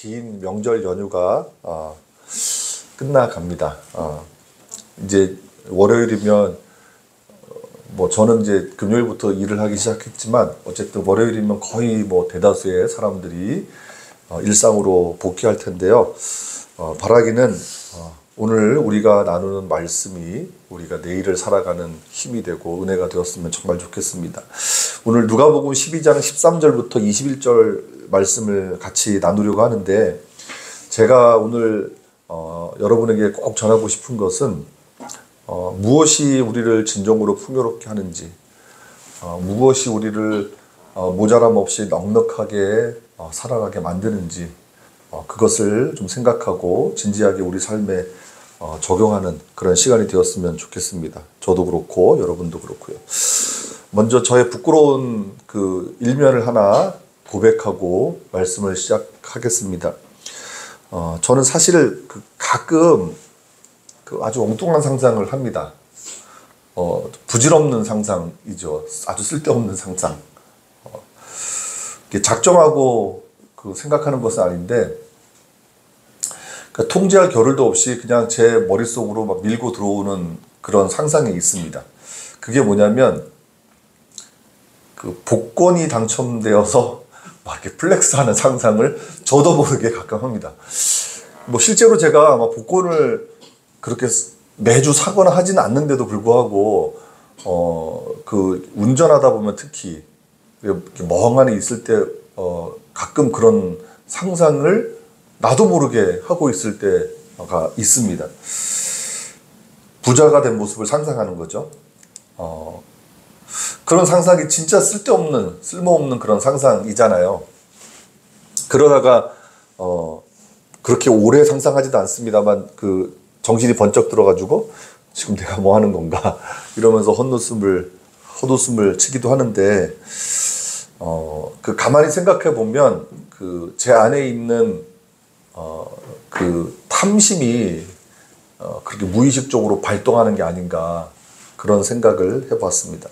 긴 명절 연휴가 끝나갑니다. 이제 월요일이면 뭐 저는 이제 금요일부터 일을 하기 시작했지만 어쨌든 월요일이면 거의 뭐 대다수의 사람들이 일상으로 복귀할 텐데요. 바라기는 오늘 우리가 나누는 말씀이 우리가 내일을 살아가는 힘이 되고 은혜가 되었으면 정말 좋겠습니다. 오늘 누가복음 12장 13절부터 21절 말씀을 같이 나누려고 하는데, 제가 오늘 여러분에게 꼭 전하고 싶은 것은 무엇이 우리를 진정으로 풍요롭게 하는지, 무엇이 우리를 모자람 없이 넉넉하게 살아가게 만드는지, 그것을 좀 생각하고 진지하게 우리 삶에 적용하는 그런 시간이 되었으면 좋겠습니다. 저도 그렇고 여러분도 그렇고요. 먼저 저의 부끄러운 그 일면을 하나 고백하고 말씀을 시작하겠습니다. 저는 사실 가끔 아주 엉뚱한 상상을 합니다. 부질없는 상상이죠. 아주 쓸데없는 상상. 작정하고 생각하는 것은 아닌데, 통제할 겨를도 없이 그냥 제 머릿속으로 막 밀고 들어오는 그런 상상이 있습니다. 그게 뭐냐면, 복권이 당첨되어서 막 이렇게 플렉스하는 상상을 저도 모르게 가끔 합니다. 뭐 실제로 제가 아마 복권을 그렇게 매주 사거나 하지는 않는데도 불구하고, 운전하다 보면 특히 이렇게 멍하니 있을 때 가끔 그런 상상을 나도 모르게 하고 있을 때가 있습니다. 부자가 된 모습을 상상하는 거죠. 그런 상상이 진짜 쓸모없는 그런 상상이잖아요. 그러다가 그렇게 오래 상상하지도 않습니다만 정신이 번쩍 들어가지고 지금 내가 뭐 하는 건가 이러면서 헛웃음을 치기도 하는데, 가만히 생각해 보면 제 안에 있는 탐심이 그렇게 무의식적으로 발동하는 게 아닌가, 그런 생각을 해봤습니다.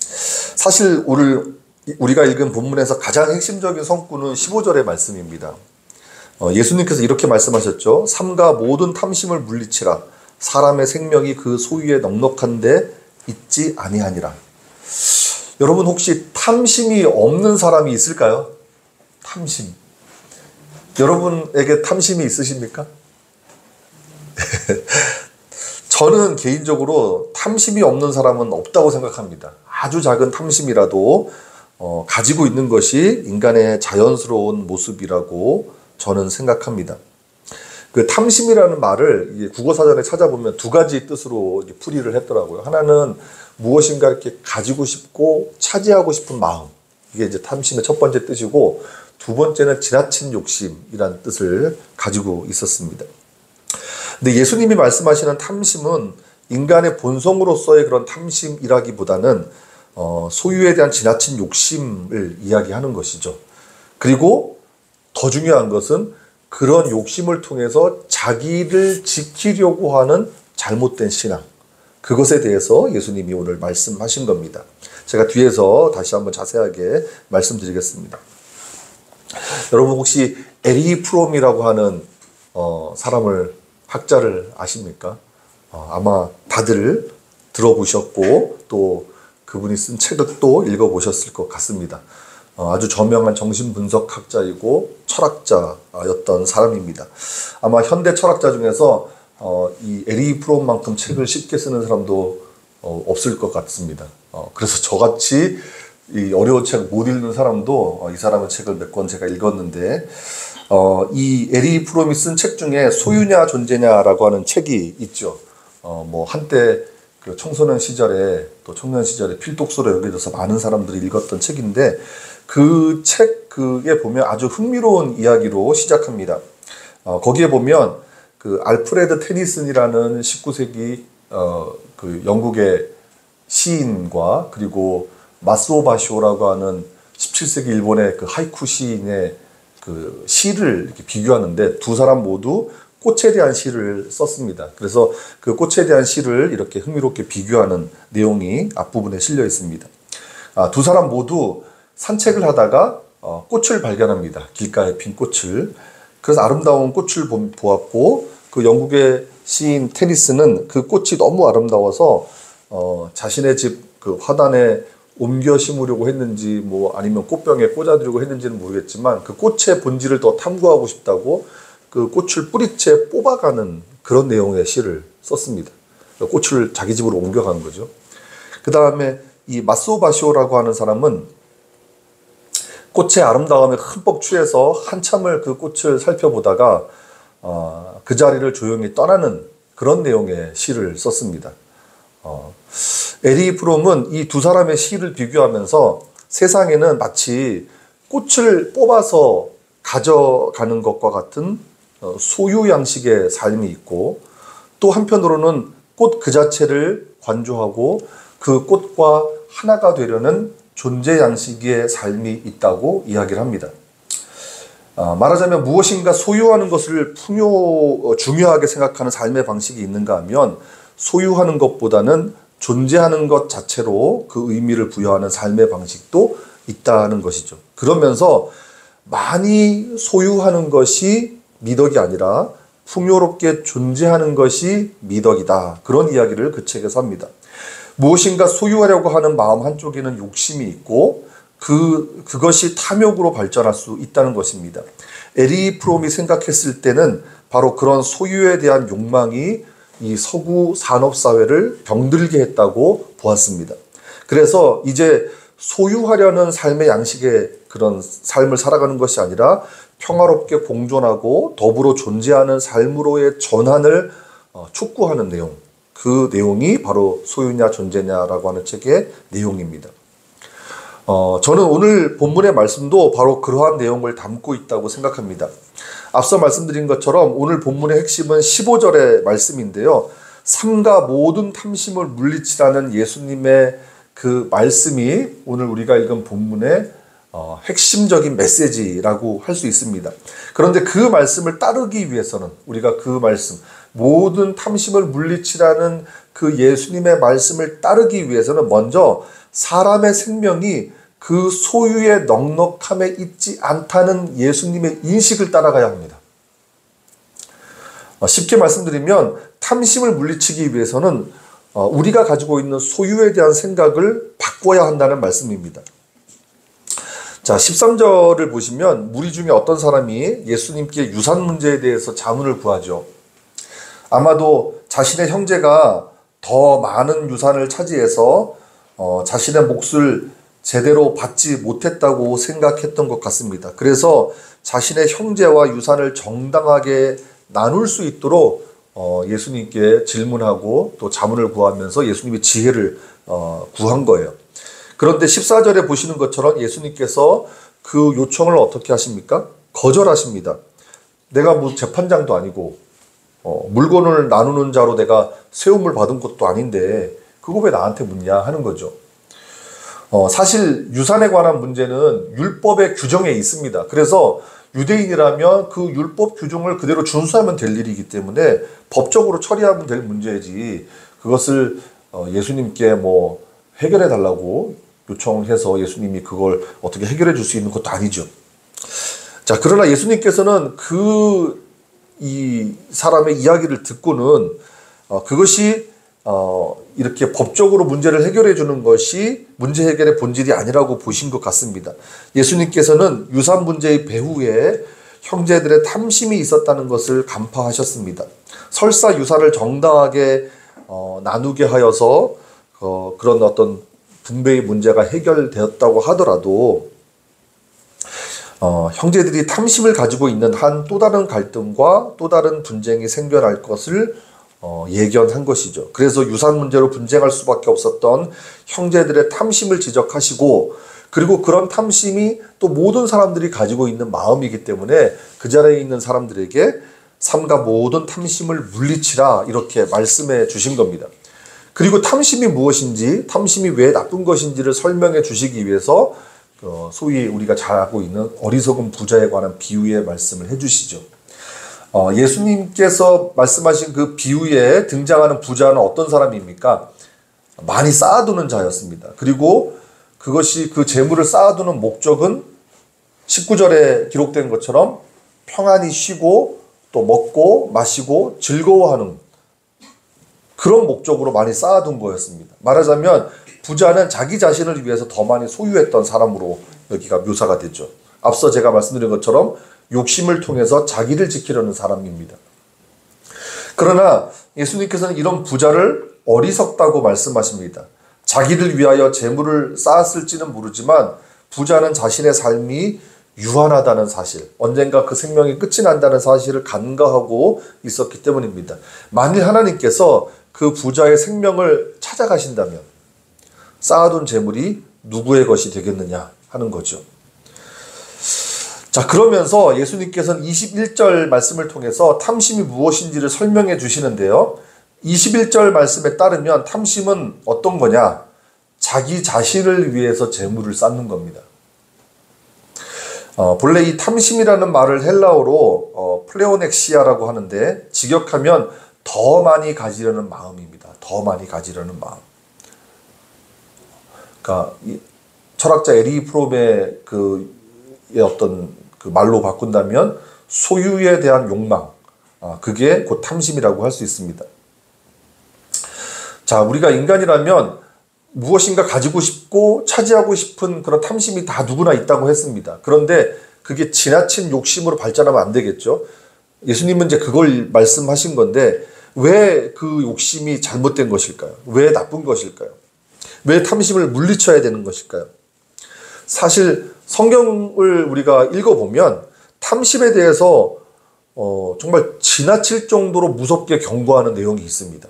사실 우리가 읽은 본문에서 가장 핵심적인 성구는 15절의 말씀입니다. 예수님께서 이렇게 말씀하셨죠. 삼가 모든 탐심을 물리치라. 사람의 생명이 그 소유에 넉넉한데 있지 아니하니라. 여러분, 혹시 탐심이 없는 사람이 있을까요? 탐심. 여러분에게 탐심이 있으십니까? 저는 개인적으로 탐심이 없는 사람은 없다고 생각합니다. 아주 작은 탐심이라도 가지고 있는 것이 인간의 자연스러운 모습이라고 저는 생각합니다. 탐심이라는 말을 국어사전에 찾아보면 두 가지 뜻으로 풀이를 했더라고요. 하나는 무엇인가 이렇게 가지고 싶고 차지하고 싶은 마음, 이게 이제 탐심의 첫 번째 뜻이고, 두 번째는 지나친 욕심이라는 뜻을 가지고 있었습니다. 근데 예수님이 말씀하시는 탐심은 인간의 본성으로서의 그런 탐심이라기보다는 소유에 대한 지나친 욕심을 이야기하는 것이죠. 그리고 더 중요한 것은 그런 욕심을 통해서 자기를 지키려고 하는 잘못된 신앙, 그것에 대해서 예수님이 오늘 말씀하신 겁니다. 제가 뒤에서 다시 한번 자세하게 말씀드리겠습니다. 여러분, 혹시 에리 프롬이라고 하는 학자를 아십니까? 아마 다들 들어보셨고 또 그분이 쓴 책도 읽어보셨을 것 같습니다. 아주 저명한 정신분석학자이고 철학자였던 사람입니다. 아마 현대 철학자 중에서 이 에리 프롬만큼 책을 쉽게 쓰는 사람도 없을 것 같습니다. 그래서 저같이 이 어려운 책 못 읽는 사람도 이 사람의 책을 몇 권 제가 읽었는데, 이 에리 프롬이 쓴 책 중에 소유냐 존재냐라고 하는 책이 있죠. 뭐 한때 청소년 시절에 또 청년 시절에 필독서로 여겨져서 많은 사람들이 읽었던 책인데, 그 책에 보면 아주 흥미로운 이야기로 시작합니다. 거기에 보면 알프레드 테니슨이라는 19세기 영국의 시인과 그리고 마스오 바시오라고 하는 17세기 일본의 하이쿠 시인의 시를 이렇게 비교하는데, 두 사람 모두 꽃에 대한 시를 썼습니다. 그래서 그 꽃에 대한 시를 이렇게 흥미롭게 비교하는 내용이 앞부분에 실려 있습니다. 두 사람 모두 산책을 하다가 꽃을 발견합니다. 길가에 핀 꽃을. 그래서 아름다운 꽃을 보았고 그 영국의 시인 테니스는 그 꽃이 너무 아름다워서 자신의 집 그 화단에 옮겨 심으려고 했는지 뭐 아니면 꽃병에 꽂아두려고 했는지는 모르겠지만 그 꽃의 본질을 더 탐구하고 싶다고 그 꽃을 뿌리채 뽑아가는 그런 내용의 시를 썼습니다. 꽃을 자기 집으로 옮겨간 거죠. 그 다음에 이 마소 바시오라고 하는 사람은 꽃의 아름다움에 흠뻑 취해서 한참을 그 꽃을 살펴보다가 그 자리를 조용히 떠나는 그런 내용의 시를 썼습니다. 에리 프롬은 이 두 사람의 시를 비교하면서 세상에는 마치 꽃을 뽑아서 가져가는 것과 같은 소유 양식의 삶이 있고 또 한편으로는 꽃 그 자체를 관조하고 그 꽃과 하나가 되려는 존재 양식의 삶이 있다고 이야기를 합니다. 말하자면 무엇인가 소유하는 것을 중요하게 생각하는 삶의 방식이 있는가 하면 소유하는 것보다는 존재하는 것 자체로 그 의미를 부여하는 삶의 방식도 있다는 것이죠. 그러면서 많이 소유하는 것이 미덕이 아니라 풍요롭게 존재하는 것이 미덕이다. 그런 이야기를 그 책에서 합니다. 무엇인가 소유하려고 하는 마음 한쪽에는 욕심이 있고 그것이 탐욕으로 발전할 수 있다는 것입니다. 에리 프롬이 생각했을 때는 바로 그런 소유에 대한 욕망이 이 서구 산업사회를 병들게 했다고 보았습니다. 그래서 이제 소유하려는 삶의 양식의 그런 삶을 살아가는 것이 아니라 평화롭게 공존하고 더불어 존재하는 삶으로의 전환을 촉구하는 내용, 그 내용이 바로 소유냐 존재냐라고 하는 책의 내용입니다. 저는 오늘 본문의 말씀도 바로 그러한 내용을 담고 있다고 생각합니다. 앞서 말씀드린 것처럼 오늘 본문의 핵심은 15절의 말씀인데요. 삼가 모든 탐심을 물리치라는 예수님의 그 말씀이 오늘 우리가 읽은 본문의 핵심적인 메시지라고 할 수 있습니다. 그런데 그 말씀을 따르기 위해서는 우리가 그 말씀, 모든 탐심을 물리치라는 그 예수님의 말씀을 따르기 위해서는 먼저 사람의 생명이 그 소유의 넉넉함에 있지 않다는 예수님의 인식을 따라가야 합니다. 쉽게 말씀드리면 탐심을 물리치기 위해서는 우리가 가지고 있는 소유에 대한 생각을 바꿔야 한다는 말씀입니다. 자, 13절을 보시면 무리 중에 어떤 사람이 예수님께 유산 문제에 대해서 자문을 구하죠. 아마도 자신의 형제가 더 많은 유산을 차지해서 자신의 몫을 제대로 받지 못했다고 생각했던 것 같습니다. 그래서 자신의 형제와 유산을 정당하게 나눌 수 있도록 예수님께 질문하고 또 자문을 구하면서 예수님의 지혜를 구한 거예요. 그런데 14절에 보시는 것처럼 예수님께서 그 요청을 어떻게 하십니까? 거절하십니다. 내가 뭐 재판장도 아니고 물건을 나누는 자로 내가 세움을 받은 것도 아닌데 그거 왜 나한테 묻냐 하는 거죠. 사실 유산에 관한 문제는 율법의 규정에 있습니다. 그래서 유대인이라면 그 율법 규정을 그대로 준수하면 될 일이기 때문에 법적으로 처리하면 될 문제지 그것을 예수님께 뭐 해결해 달라고 요청해서 예수님이 그걸 어떻게 해결해 줄 수 있는 것도 아니죠. 자, 그러나 예수님께서는 이 사람의 이야기를 듣고는 그것이 이렇게 법적으로 문제를 해결해 주는 것이 문제 해결의 본질이 아니라고 보신 것 같습니다. 예수님께서는 유산 문제의 배후에 형제들의 탐심이 있었다는 것을 간파하셨습니다. 설사 유산을 정당하게 나누게 하여서 그런 어떤 분배의 문제가 해결되었다고 하더라도 형제들이 탐심을 가지고 있는 한 또 다른 갈등과 또 다른 분쟁이 생겨날 것을 예견한 것이죠. 그래서 유산 문제로 분쟁할 수밖에 없었던 형제들의 탐심을 지적하시고 그리고 그런 탐심이 또 모든 사람들이 가지고 있는 마음이기 때문에 그 자리에 있는 사람들에게 삼가 모든 탐심을 물리치라 이렇게 말씀해 주신 겁니다. 그리고 탐심이 무엇인지 탐심이 왜 나쁜 것인지를 설명해 주시기 위해서 소위 우리가 잘 알고 있는 어리석은 부자에 관한 비유의 말씀을 해주시죠. 예수님께서 말씀하신 그 비유에 등장하는 부자는 어떤 사람입니까? 많이 쌓아두는 자였습니다. 그리고 그것이 그 재물을 쌓아두는 목적은 19절에 기록된 것처럼 평안히 쉬고 또 먹고 마시고 즐거워하는 그런 목적으로 많이 쌓아둔 거였습니다. 말하자면 부자는 자기 자신을 위해서 더 많이 소유했던 사람으로 여기가 묘사가 됐죠. 앞서 제가 말씀드린 것처럼 욕심을 통해서 자기를 지키려는 사람입니다. 그러나 예수님께서는 이런 부자를 어리석다고 말씀하십니다. 자기를 위하여 재물을 쌓았을지는 모르지만 부자는 자신의 삶이 유한하다는 사실, 언젠가 그 생명이 끝이 난다는 사실을 간과하고 있었기 때문입니다. 만일 하나님께서 그 부자의 생명을 찾아가신다면 쌓아둔 재물이 누구의 것이 되겠느냐 하는 거죠. 자, 그러면서 예수님께서는 21절 말씀을 통해서 탐심이 무엇인지를 설명해 주시는데요. 21절 말씀에 따르면 탐심은 어떤 거냐? 자기 자신을 위해서 재물을 쌓는 겁니다. 본래 이 탐심이라는 말을 헬라어로 플레오넥시아라고 하는데 직역하면 더 많이 가지려는 마음입니다. 더 많이 가지려는 마음. 그러니까 이 철학자 에리 프롬의 어떤 말로 바꾼다면 소유에 대한 욕망, 그게 곧 탐심이라고 할 수 있습니다. 자, 우리가 인간이라면 무엇인가 가지고 싶고 차지하고 싶은 그런 탐심이 다 누구나 있다고 했습니다. 그런데 그게 지나친 욕심으로 발전하면 안 되겠죠. 예수님은 이제 그걸 말씀하신 건데 왜 그 욕심이 잘못된 것일까요? 왜 나쁜 것일까요? 왜 탐심을 물리쳐야 되는 것일까요? 사실 성경을 우리가 읽어보면 탐심에 대해서 정말 지나칠 정도로 무섭게 경고하는 내용이 있습니다.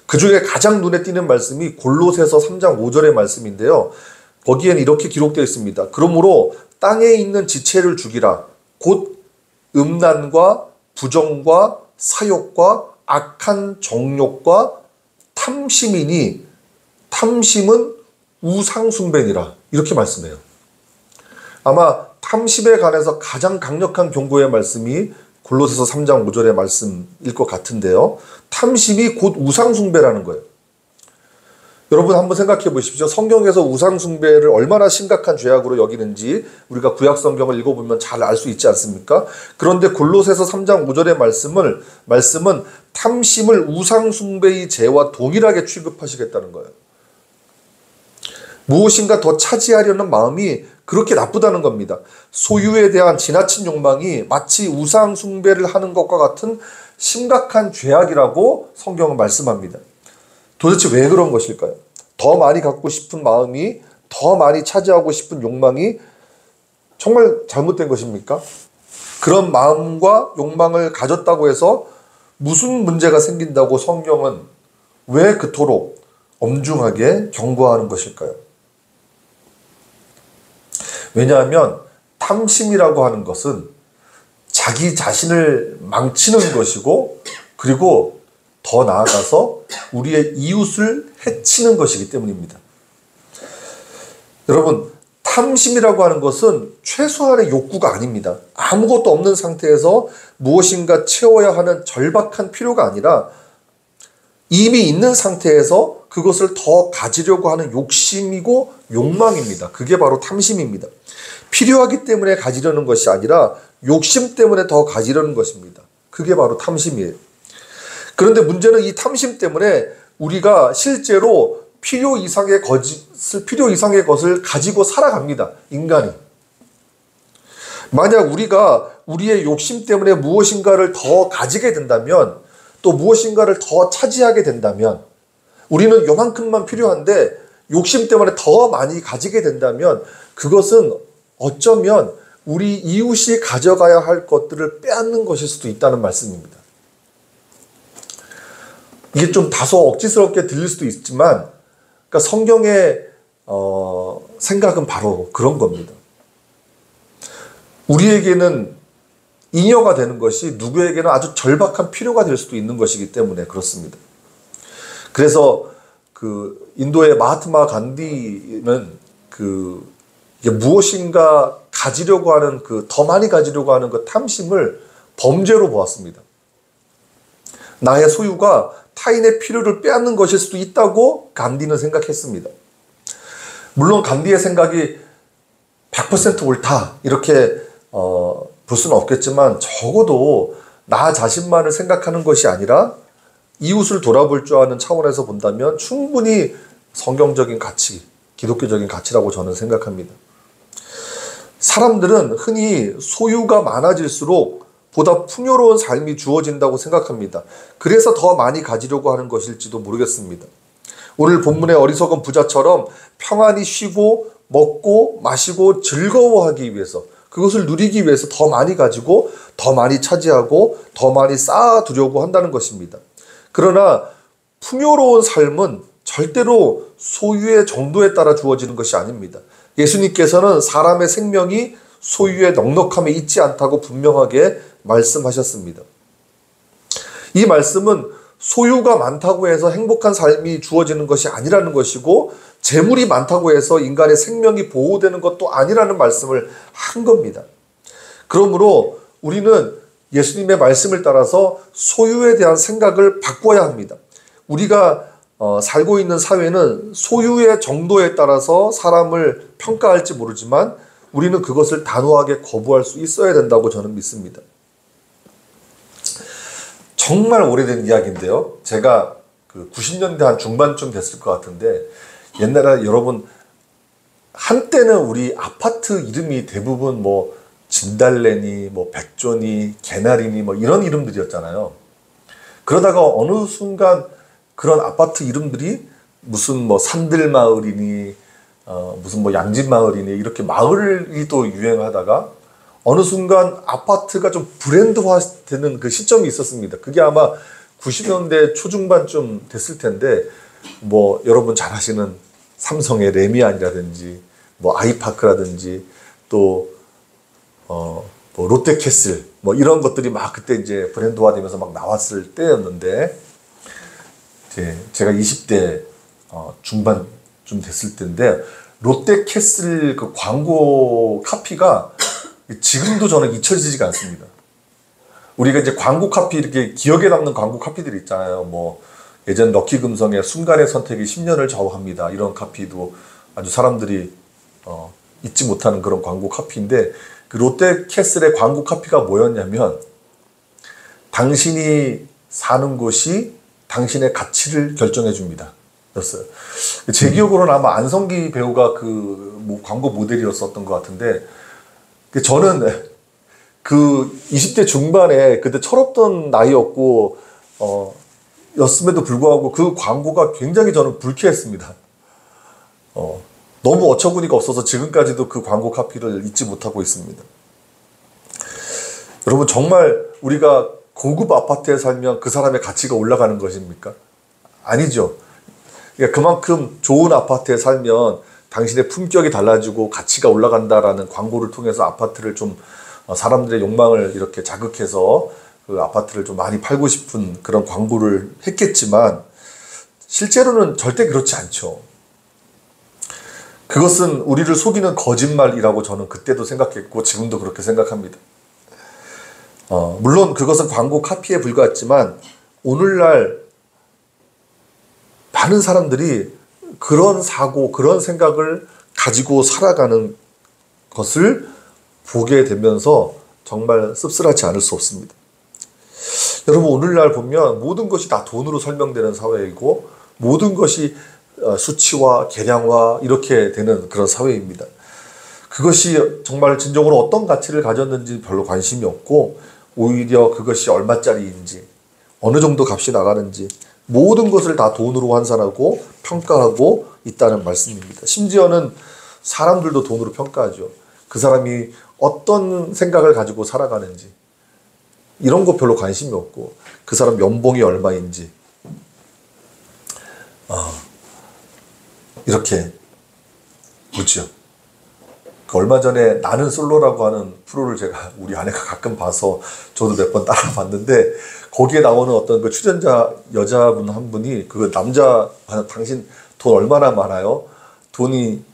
그 중에 가장 눈에 띄는 말씀이 골로새서 3장 5절의 말씀인데요. 거기에는 이렇게 기록되어 있습니다. 그러므로 땅에 있는 지체를 죽이라. 곧 음란과 부정과 사욕과 악한 정욕과 탐심이니 탐심은 우상숭배니라. 이렇게 말씀해요. 아마 탐심에 관해서 가장 강력한 경고의 말씀이 골로새서 3장 5절의 말씀일 것 같은데요. 탐심이 곧 우상숭배라는 거예요. 여러분 한번 생각해 보십시오. 성경에서 우상숭배를 얼마나 심각한 죄악으로 여기는지 우리가 구약성경을 읽어보면 잘 알 수 있지 않습니까? 그런데 골로새서 3장 5절의 말씀은 탐심을 우상숭배의 죄와 동일하게 취급하시겠다는 거예요. 무엇인가 더 차지하려는 마음이 그렇게 나쁘다는 겁니다. 소유에 대한 지나친 욕망이 마치 우상 숭배를 하는 것과 같은 심각한 죄악이라고 성경은 말씀합니다. 도대체 왜 그런 것일까요? 더 많이 갖고 싶은 마음이, 더 많이 차지하고 싶은 욕망이 정말 잘못된 것입니까? 그런 마음과 욕망을 가졌다고 해서 무슨 문제가 생긴다고 성경은 왜 그토록 엄중하게 경고하는 것일까요? 왜냐하면 탐심이라고 하는 것은 자기 자신을 망치는 것이고 그리고 더 나아가서 우리의 이웃을 해치는 것이기 때문입니다. 여러분, 탐심이라고 하는 것은 최소한의 욕구가 아닙니다. 아무것도 없는 상태에서 무엇인가 채워야 하는 절박한 필요가 아니라 이미 있는 상태에서 그것을 더 가지려고 하는 욕심이고 욕망입니다. 그게 바로 탐심입니다. 필요하기 때문에 가지려는 것이 아니라 욕심 때문에 더 가지려는 것입니다. 그게 바로 탐심이에요. 그런데 문제는 이 탐심 때문에 우리가 실제로 필요 이상의 것을 가지고 살아갑니다. 인간이. 만약 우리가 우리의 욕심 때문에 무엇인가를 더 가지게 된다면 또 무엇인가를 더 차지하게 된다면 우리는 요만큼만 필요한데 욕심 때문에 더 많이 가지게 된다면 그것은 어쩌면 우리 이웃이 가져가야 할 것들을 빼앗는 것일 수도 있다는 말씀입니다. 이게 좀 다소 억지스럽게 들릴 수도 있지만 그러니까 성경의 생각은 바로 그런 겁니다. 우리에게는 잉여가 되는 것이 누구에게는 아주 절박한 필요가 될 수도 있는 것이기 때문에 그렇습니다. 그래서 그 인도의 마하트마 간디는 이게 무엇인가 가지려고 하는 더 많이 가지려고 하는 그 탐심을 범죄로 보았습니다. 나의 소유가 타인의 필요를 빼앗는 것일 수도 있다고 간디는 생각했습니다. 물론 간디의 생각이 100% 옳다 이렇게 볼 수는 없겠지만 적어도 나 자신만을 생각하는 것이 아니라 이웃을 돌아볼 줄 아는 차원에서 본다면 충분히 성경적인 가치, 기독교적인 가치라고 저는 생각합니다. 사람들은 흔히 소유가 많아질수록 보다 풍요로운 삶이 주어진다고 생각합니다. 그래서 더 많이 가지려고 하는 것일지도 모르겠습니다. 오늘 본문의 어리석은 부자처럼 평안히 쉬고 먹고 마시고 즐거워하기 위해서, 그것을 누리기 위해서 더 많이 가지고 더 많이 차지하고 더 많이 쌓아두려고 한다는 것입니다. 그러나 풍요로운 삶은 절대로 소유의 정도에 따라 주어지는 것이 아닙니다. 예수님께서는 사람의 생명이 소유의 넉넉함에 있지 않다고 분명하게 말씀하셨습니다. 이 말씀은 소유가 많다고 해서 행복한 삶이 주어지는 것이 아니라는 것이고, 재물이 많다고 해서 인간의 생명이 보호되는 것도 아니라는 말씀을 한 겁니다. 그러므로 우리는 예수님의 말씀을 따라서 소유에 대한 생각을 바꿔야 합니다. 우리가 살고 있는 사회는 소유의 정도에 따라서 사람을 평가할지 모르지만 우리는 그것을 단호하게 거부할 수 있어야 된다고 저는 믿습니다. 정말 오래된 이야기인데요. 제가 그 90년대 한 중반쯤 됐을 것 같은데, 옛날에 여러분 한때는 우리 아파트 이름이 대부분 뭐 진달래니 뭐 백조니 개나리니 뭐 이런 이름들이었잖아요. 그러다가 어느 순간 그런 아파트 이름들이 무슨 뭐 산들마을이니 무슨 뭐 양진마을이니 이렇게 마을이 또 유행하다가 어느 순간 아파트가 좀 브랜드화되는 그 시점이 있었습니다. 그게 아마 90년대 초중반쯤 됐을 텐데, 뭐 여러분 잘 아시는 삼성의 레미안이라든지 뭐 아이파크라든지 또 뭐 롯데캐슬 뭐 이런 것들이 막 그때 이제 브랜드화되면서 막 나왔을 때였는데, 제가 20대 중반쯤 됐을 때인데, 롯데캐슬 그 광고 카피가 지금도 저는 잊혀지지가 않습니다. 우리가 이제 광고 카피, 이렇게 기억에 남는 광고 카피들이 있잖아요. 뭐 예전 럭키금성의 순간의 선택이 10년을 좌우합니다. 이런 카피도 아주 사람들이 잊지 못하는 그런 광고 카피인데, 그 롯데캐슬의 광고 카피가 뭐였냐면, 당신이 사는 곳이 당신의 가치를 결정해 줍니다 였어요. 제 기억으로는 아마 안성기 배우가 그 광고 모델이었었던 것 같은데, 저는 그 20대 중반에 그때 철없던 나이였고 였음에도 불구하고 그 광고가 굉장히 저는 불쾌했습니다. 너무 어처구니가 없어서 지금까지도 그 광고 카피를 잊지 못하고 있습니다. 여러분, 정말 우리가 고급 아파트에 살면 그 사람의 가치가 올라가는 것입니까? 아니죠. 그러니까 그만큼 좋은 아파트에 살면 당신의 품격이 달라지고 가치가 올라간다라는 광고를 통해서 아파트를 좀 사람들의 욕망을 이렇게 자극해서 그 아파트를 좀 많이 팔고 싶은 그런 광고를 했겠지만, 실제로는 절대 그렇지 않죠. 그것은 우리를 속이는 거짓말이라고 저는 그때도 생각했고 지금도 그렇게 생각합니다. 물론 그것은 광고 카피에 불과했지만, 오늘날 많은 사람들이 그런 사고, 그런 생각을 가지고 살아가는 것을 보게 되면서 정말 씁쓸하지 않을 수 없습니다. 여러분, 오늘날 보면 모든 것이 다 돈으로 설명되는 사회이고, 모든 것이 수치화, 계량화 이렇게 되는 그런 사회입니다. 그것이 정말 진정으로 어떤 가치를 가졌는지 별로 관심이 없고, 오히려 그것이 얼마짜리인지, 어느 정도 값이 나가는지, 모든 것을 다 돈으로 환산하고 평가하고 있다는 말씀입니다. 심지어는 사람들도 돈으로 평가하죠. 그 사람이 어떤 생각을 가지고 살아가는지, 이런 거 별로 관심이 없고, 그 사람 연봉이 얼마인지 이렇게 묻죠. 얼마 전에 나는 솔로라고 하는 프로를 제가 우리 아내가 가끔 봐서 저도 몇 번 따라봤는데, 거기에 나오는 어떤 그 출연자 여자분 한 분이 그 남자, 당신 돈 얼마나 많아요? 돈이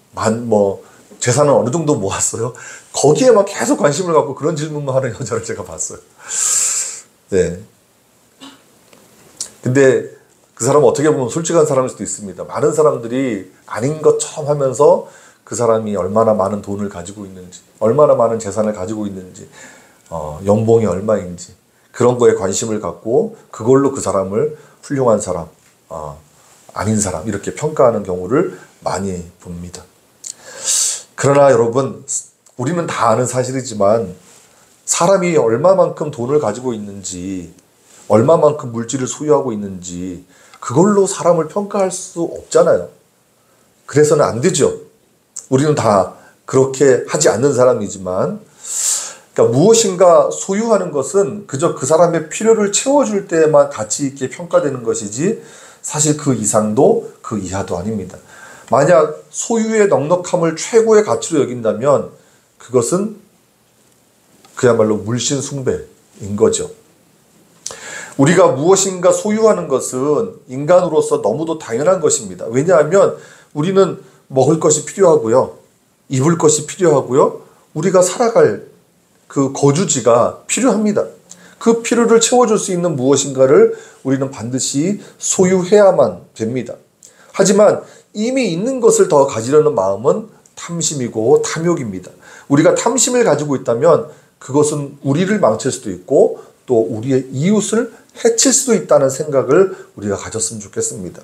재산은 어느 정도 모았어요? 거기에만 계속 관심을 갖고 그런 질문만 하는 여자를 제가 봤어요. 네. 근데 그 사람은 어떻게 보면 솔직한 사람일 수도 있습니다. 많은 사람들이 아닌 것처럼 하면서 그 사람이 얼마나 많은 돈을 가지고 있는지, 얼마나 많은 재산을 가지고 있는지, 연봉이 얼마인지 그런 거에 관심을 갖고 그걸로 그 사람을 훌륭한 사람, 아닌 사람 이렇게 평가하는 경우를 많이 봅니다. 그러나 여러분, 우리는 다 아는 사실이지만 사람이 얼마만큼 돈을 가지고 있는지, 얼마만큼 물질을 소유하고 있는지 그걸로 사람을 평가할 수 없잖아요. 그래서는 안 되죠. 우리는 다 그렇게 하지 않는 사람이지만, 그러니까 무엇인가 소유하는 것은 그저 그 사람의 필요를 채워줄 때만 가치 있게 평가되는 것이지 사실 그 이상도 그 이하도 아닙니다. 만약 소유의 넉넉함을 최고의 가치로 여긴다면 그것은 그야말로 물신 숭배인 거죠. 우리가 무엇인가 소유하는 것은 인간으로서 너무도 당연한 것입니다. 왜냐하면 우리는 먹을 것이 필요하고요, 입을 것이 필요하고요, 우리가 살아갈 그 거주지가 필요합니다. 그 필요를 채워줄 수 있는 무엇인가를 우리는 반드시 소유해야만 됩니다. 하지만 이미 있는 것을 더 가지려는 마음은 탐심이고 탐욕입니다. 우리가 탐심을 가지고 있다면 그것은 우리를 망칠 수도 있고 또 우리의 이웃을 해칠 수도 있다는 생각을 우리가 가졌으면 좋겠습니다.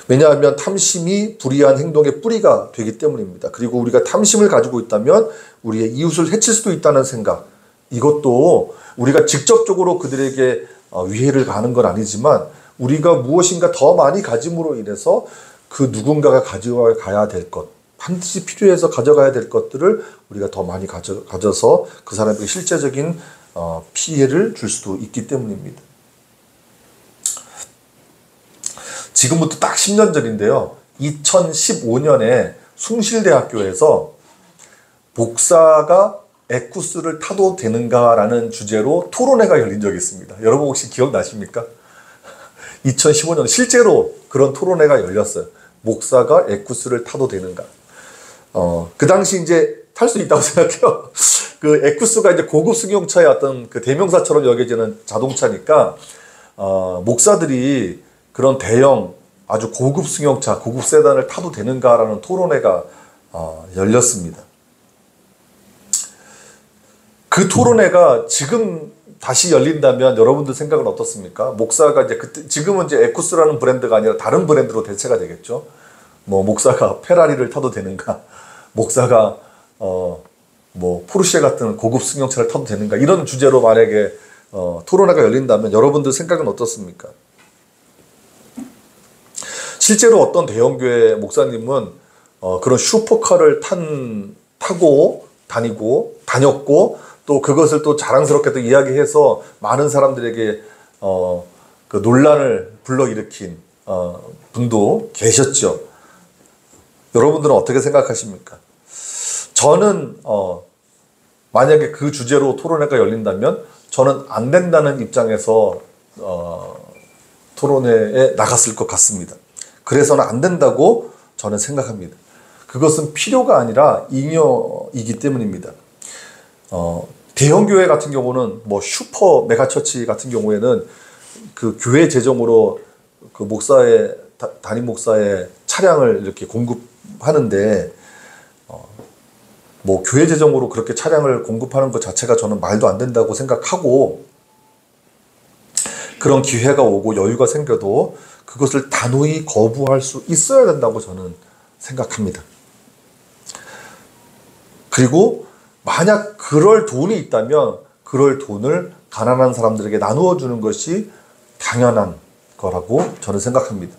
왜냐하면 탐심이 불의한 행동의 뿌리가 되기 때문입니다. 그리고 우리가 탐심을 가지고 있다면 우리의 이웃을 해칠 수도 있다는 생각, 이것도 우리가 직접적으로 그들에게 위해를 가하는 건 아니지만 우리가 무엇인가 더 많이 가짐으로 인해서 그 누군가가 가져가야 될 것, 반드시 필요해서 가져가야 될 것들을 우리가 더 많이 가져서 그 사람에게 실제적인 피해를 줄 수도 있기 때문입니다. 지금부터 딱 10년 전인데요. 2015년에 숭실대학교에서 목사가 에쿠스를 타도 되는가라는 주제로 토론회가 열린 적이 있습니다. 여러분 혹시 기억나십니까? 2015년 실제로 그런 토론회가 열렸어요. 목사가 에쿠스를 타도 되는가? 그 당시 이제 탈 수 있다고 생각해요. 그 에쿠스가 이제 고급 승용차의 어떤 그 대명사처럼 여겨지는 자동차니까 목사들이 그런 대형 아주 고급 승용차, 고급 세단을 타도 되는가라는 토론회가 열렸습니다. 그 토론회가 지금 다시 열린다면 여러분들 생각은 어떻습니까? 목사가 이제 그때, 지금은 이제 에쿠스라는 브랜드가 아니라 다른 브랜드로 대체가 되겠죠. 뭐 목사가 페라리를 타도 되는가? 목사가 뭐 포르쉐 같은 고급 승용차를 타도 되는가? 이런 주제로 만약에 토론회가 열린다면 여러분들 생각은 어떻습니까? 실제로 어떤 대형교회 목사님은 그런 슈퍼카를 타고 다녔고 또 그것을 또 자랑스럽게 또 이야기해서 많은 사람들에게 그 논란을 불러일으킨 분도 계셨죠. 여러분들은 어떻게 생각하십니까? 저는 만약에 그 주제로 토론회가 열린다면 저는 안 된다는 입장에서 토론회에 나갔을 것 같습니다. 그래서는 안 된다고 저는 생각합니다. 그것은 필요가 아니라 잉여이기 때문입니다. 대형교회 같은 경우는 뭐 슈퍼 메가처치 같은 경우에는 그 교회 재정으로 그 담임 목사의 차량을 이렇게 공급하는데 뭐 교회 재정으로 그렇게 차량을 공급하는 것 자체가 저는 말도 안 된다고 생각하고, 그런 기회가 오고 여유가 생겨도 그것을 단호히 거부할 수 있어야 된다고 저는 생각합니다. 그리고 만약 그럴 돈이 있다면 그럴 돈을 가난한 사람들에게 나누어 주는 것이 당연한 거라고 저는 생각합니다.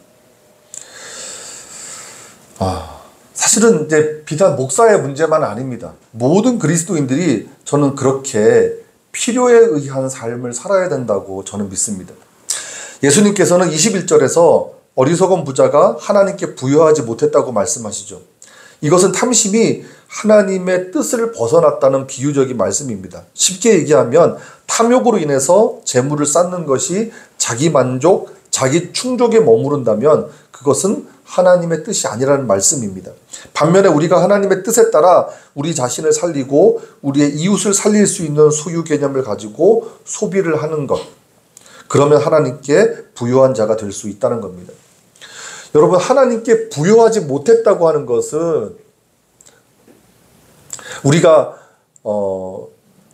사실은 이제 비단 목사의 문제만 아닙니다. 모든 그리스도인들이 저는 그렇게 필요에 의한 삶을 살아야 된다고 저는 믿습니다. 예수님께서는 21절에서 어리석은 부자가 하나님께 부여하지 못했다고 말씀하시죠. 이것은 탐심이 하나님의 뜻을 벗어났다는 비유적인 말씀입니다. 쉽게 얘기하면 탐욕으로 인해서 재물을 쌓는 것이 자기 만족, 자기 충족에 머무른다면 그것은 하나님의 뜻이 아니라는 말씀입니다. 반면에 우리가 하나님의 뜻에 따라 우리 자신을 살리고 우리의 이웃을 살릴 수 있는 소유 개념을 가지고 소비를 하는 것, 그러면 하나님께 부요한 자가 될 수 있다는 겁니다. 여러분, 하나님께 부요하지 못했다고 하는 것은 우리가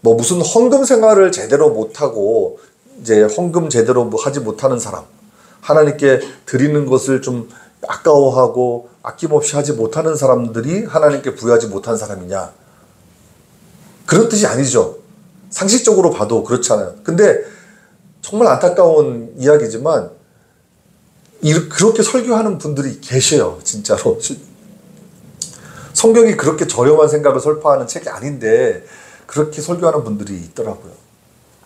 뭐 무슨 헌금 생활을 제대로 못하고 이제 헌금 제대로 뭐 하지 못하는 사람, 하나님께 드리는 것을 좀 아까워하고 아낌없이 하지 못하는 사람들이 하나님께 부여하지 못한 사람이냐, 그런 뜻이 아니죠. 상식적으로 봐도 그렇잖아요. 근데 정말 안타까운 이야기지만 그렇게 설교하는 분들이 계셔요. 진짜로. 성경이 그렇게 저렴한 생각을 설파하는 책이 아닌데 그렇게 설교하는 분들이 있더라고요.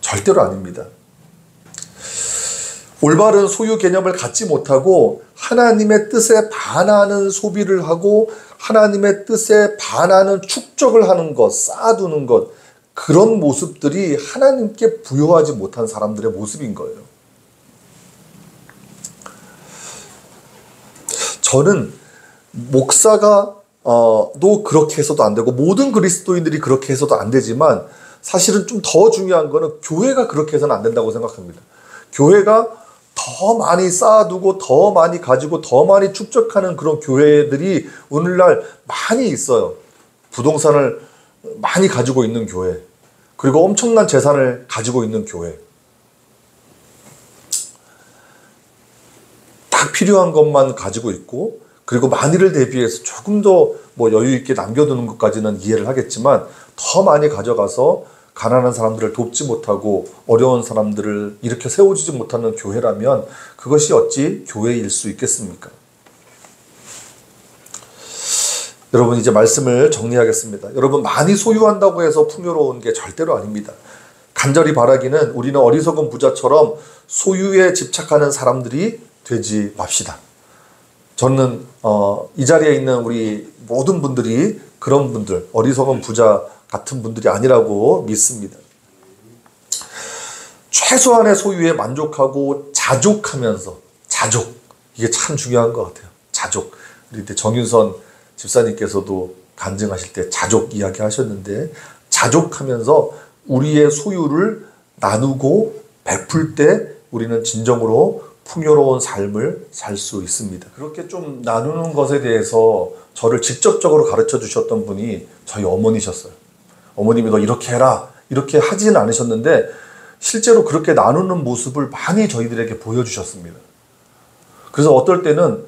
절대로 아닙니다. 올바른 소유 개념을 갖지 못하고 하나님의 뜻에 반하는 소비를 하고 하나님의 뜻에 반하는 축적을 하는 것, 쌓아두는 것, 그런 모습들이 하나님께 부여하지 못한 사람들의 모습인 거예요. 저는 목사가 또 그렇게 해서도 안 되고 모든 그리스도인들이 그렇게 해서도 안 되지만 사실은 좀 더 중요한 거는 교회가 그렇게 해서는 안 된다고 생각합니다. 교회가 더 많이 쌓아두고 더 많이 가지고 더 많이 축적하는 그런 교회들이 오늘날 많이 있어요. 부동산을 많이 가지고 있는 교회, 그리고 엄청난 재산을 가지고 있는 교회. 딱 필요한 것만 가지고 있고, 그리고 만일을 대비해서 조금 더 뭐 여유 있게 남겨두는 것까지는 이해를 하겠지만 더 많이 가져가서 가난한 사람들을 돕지 못하고 어려운 사람들을 이렇게 세워주지 못하는 교회라면 그것이 어찌 교회일 수 있겠습니까? 여러분, 이제 말씀을 정리하겠습니다. 여러분, 많이 소유한다고 해서 풍요로운 게 절대로 아닙니다. 간절히 바라기는 우리는 어리석은 부자처럼 소유에 집착하는 사람들이 되지 맙시다. 저는 이 자리에 있는 우리 모든 분들이 그런 분들, 어리석은 부자 같은 분들이 아니라고 믿습니다. 최소한의 소유에 만족하고 자족하면서, 자족, 이게 참 중요한 것 같아요. 자족. 우리 정윤선 집사님께서도 간증하실 때 자족 이야기 하셨는데, 자족하면서 우리의 소유를 나누고 베풀 때 우리는 진정으로 풍요로운 삶을 살 수 있습니다. 그렇게 좀 나누는 것에 대해서 저를 직접적으로 가르쳐 주셨던 분이 저희 어머니셨어요. 어머님이 너 이렇게 해라, 이렇게 하지는 않으셨는데 실제로 그렇게 나누는 모습을 많이 저희들에게 보여주셨습니다. 그래서 어떨 때는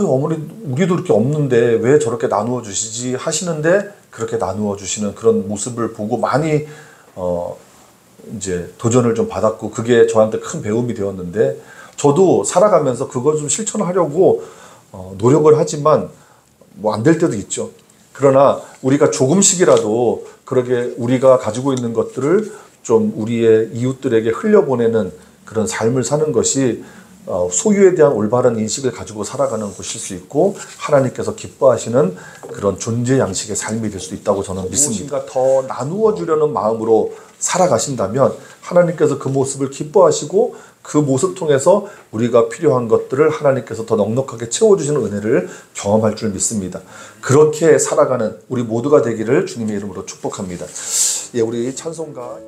어머니, 우리도 이렇게 없는데 왜 저렇게 나누어 주시지 하시는데 그렇게 나누어 주시는 그런 모습을 보고 많이 이제 도전을 좀 받았고, 그게 저한테 큰 배움이 되었는데, 저도 살아가면서 그걸 좀 실천하려고 노력을 하지만 뭐 안 될 때도 있죠. 그러나 우리가 조금씩이라도 그렇게 우리가 가지고 있는 것들을 좀 우리의 이웃들에게 흘려보내는 그런 삶을 사는 것이 소유에 대한 올바른 인식을 가지고 살아가는 것일 수 있고, 하나님께서 기뻐하시는 그런 존재 양식의 삶이 될 수 있다고 저는 믿습니다. 무엇인가 더 나누어 주려는 마음으로 살아가신다면 하나님께서 그 모습을 기뻐하시고 그 모습 통해서 우리가 필요한 것들을 하나님께서 더 넉넉하게 채워주시는 은혜를 경험할 줄 믿습니다. 그렇게 살아가는 우리 모두가 되기를 주님의 이름으로 축복합니다. 예, 우리 찬송가